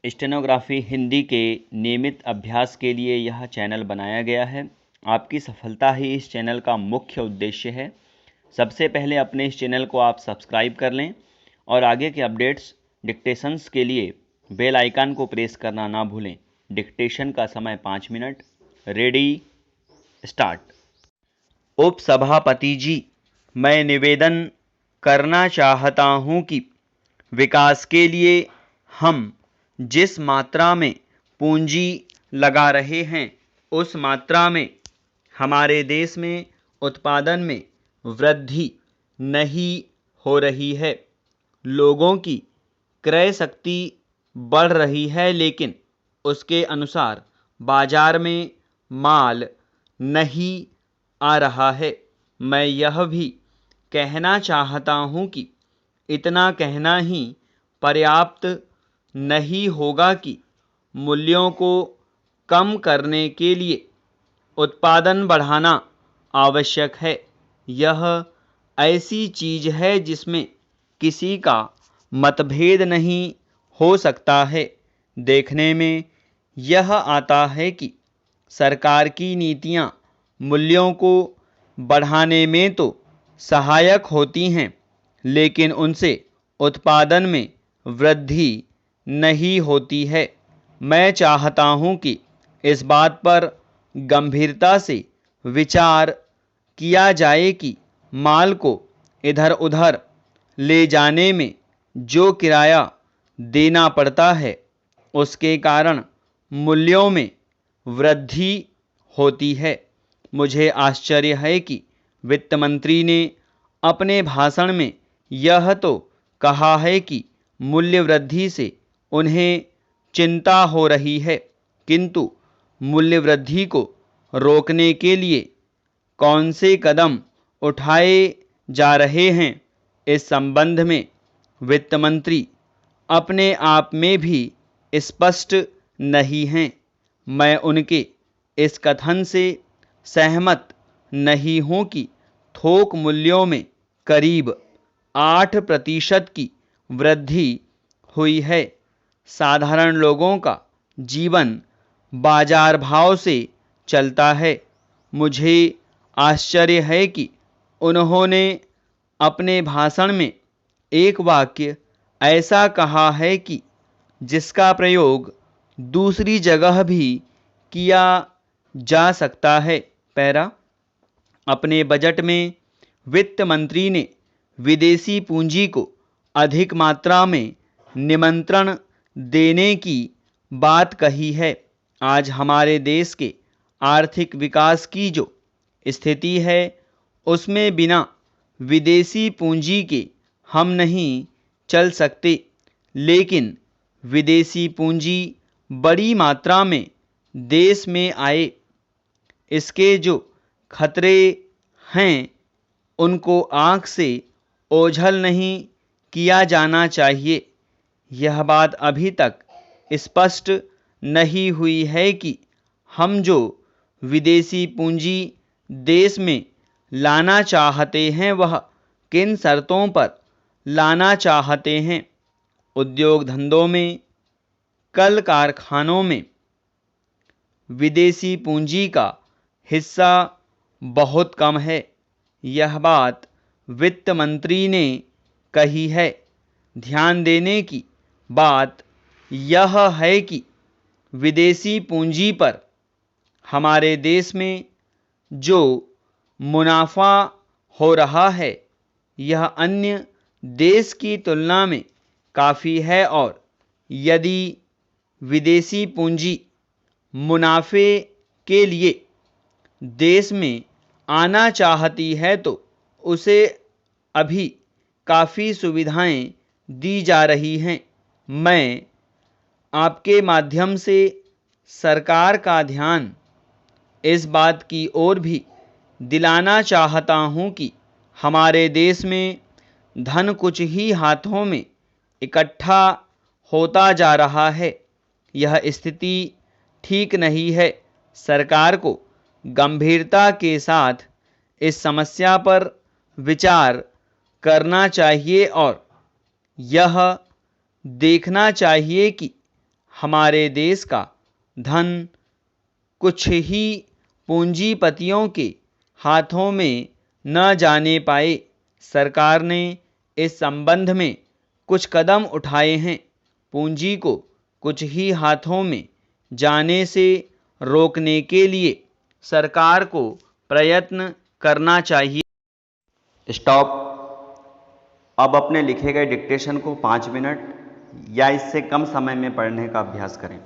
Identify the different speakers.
Speaker 1: Stenography Hindi के नियमित अभ्यास के लिए यह चैनल बनाया गया है। आपकी सफलता ही इस चैनल का मुख्य उद्देश्य है। सबसे पहले अपने इस चैनल को आप सब्सक्राइब कर लें और आगे के अपडेट्स डिक्टेशंस के लिए बेल आइकन को प्रेस करना ना भूलें। डिक्टेशन का समय 5 मिनट। Ready, start. उपसभापति जी, मैं निवेदन करना चाहता हूं कि विकास के लिए हम जिस मात्रा में पूंजी लगा रहे हैं उस मात्रा में हमारे देश में उत्पादन में वृद्धि नहीं हो रही है। लोगों की क्रय शक्ति बढ़ रही है, लेकिन उसके अनुसार बाजार में माल नहीं आ रहा है। मैं यह भी कहना चाहता हूं कि इतना कहना ही पर्याप्त नहीं होगा कि मूल्यों को कम करने के लिए उत्पादन बढ़ाना आवश्यक है। यह ऐसी चीज है जिसमें किसी का मतभेद नहीं हो सकता है। देखने में यह आता है कि सरकार की नीतियां मूल्यों को बढ़ाने में तो सहायक होती हैं, लेकिन उनसे उत्पादन में वृद्धि नहीं होती है। मैं चाहता हूं कि इस बात पर गंभीरता से विचार किया जाए कि माल को इधर उधर ले जाने में जो किराया देना पड़ता है उसके कारण मूल्यों में वृद्धि होती है। मुझे आश्चर्य है कि वित्त मंत्री ने अपने भाषण में यह तो कहा है कि मूल्य वृद्धि से उन्हें चिंता हो रही है, किंतु मूल्य वृद्धि को रोकने के लिए कौन से कदम उठाए जा रहे हैं, इस संबंध में वित्त मंत्री अपने आप में भी स्पष्ट नहीं हैं। मैं उनके इस कथन से सहमत नहीं हूं कि थोक मूल्यों में करीब 8% की वृद्धि हुई है। साधारण लोगों का जीवन बाजार भाव से चलता है। मुझे आश्चर्य है कि उन्होंने अपने भाषण में एक वाक्य ऐसा कहा है कि जिसका प्रयोग दूसरी जगह भी किया जा सकता है। पैरा, अपने बजट में वित्त मंत्री ने विदेशी पूंजी को अधिक मात्रा में निमंत्रण देने की बात कही है। आज हमारे देश के आर्थिक विकास की जो स्थिति है उसमें बिना विदेशी पूंजी के हम नहीं चल सकते, लेकिन विदेशी पूंजी बड़ी मात्रा में देश में आए, इसके जो खतरे हैं उनको आंख से ओझल नहीं किया जाना चाहिए। यह बात अभी तक स्पष्ट नहीं हुई है कि हम जो विदेशी पूंजी देश में लाना चाहते हैं वह किन शर्तों पर लाना चाहते हैं। उद्योग धंधों में, कल कारखानों में विदेशी पूंजी का हिस्सा बहुत कम है। यह बात वित्त मंत्री ने कही है। ध्यान देने की बात यह है कि विदेशी पूंजी पर हमारे देश में जो मुनाफा हो रहा है यह अन्य देश की तुलना में काफ़ी है, और यदि विदेशी पूंजी मुनाफे के लिए देश में आना चाहती है तो उसे अभी काफ़ी सुविधाएं दी जा रही हैं। मैं आपके माध्यम से सरकार का ध्यान इस बात की ओर भी दिलाना चाहता हूं कि हमारे देश में धन कुछ ही हाथों में इकट्ठा होता जा रहा है। यह स्थिति ठीक नहीं है। सरकार को गंभीरता के साथ इस समस्या पर विचार करना चाहिए और यह देखना चाहिए कि हमारे देश का धन कुछ ही पूंजीपतियों के हाथों में न जाने पाए। सरकार ने इस संबंध में कुछ कदम उठाए हैं। पूंजी को कुछ ही हाथों में जाने से रोकने के लिए सरकार को प्रयत्न करना चाहिए। स्टॉप। अब अपने लिखे गए डिक्टेशन को 5 मिनट या इससे कम समय में पढ़ने का अभ्यास करें।